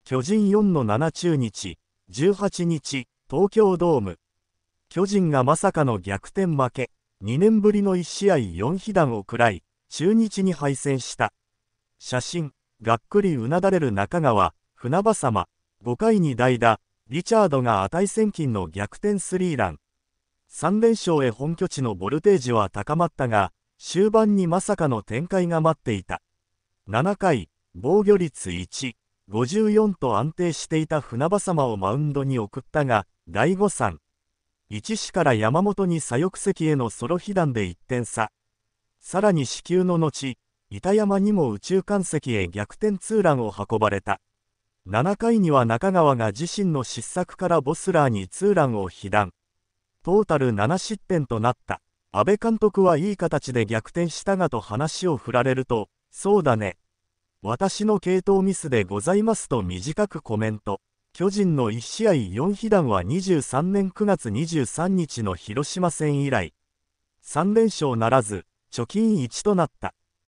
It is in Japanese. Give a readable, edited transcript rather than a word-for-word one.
巨人4-7中日、18日、東京ドーム。巨人がまさかの逆転負け、2年ぶりの1試合4被弾を食らい、中日に敗戦した。写真、がっくりうなだれる中川、船場様、5回に代打、リチャードが値千金の逆転スリーラン。3連勝へ本拠地のボルテージは高まったが、終盤にまさかの展開が待っていた。7回、防御率1、54と安定していた船場様をマウンドに送ったが、第5、3、1死から山本に左翼席へのソロ被弾で1点差。さらに死球の後、板山にも右中間席へ逆転ツーランを運ばれた。7回には中川が自身の失策からボスラーにツーランを被弾。トータル7失点となった。阿部監督はいい形で逆転したがと話を振られると、そうだね。私の継投ミスでございますと短くコメント。巨人の1試合4被弾は23年9月23日の広島戦以来。3連勝ならず、貯金1となった。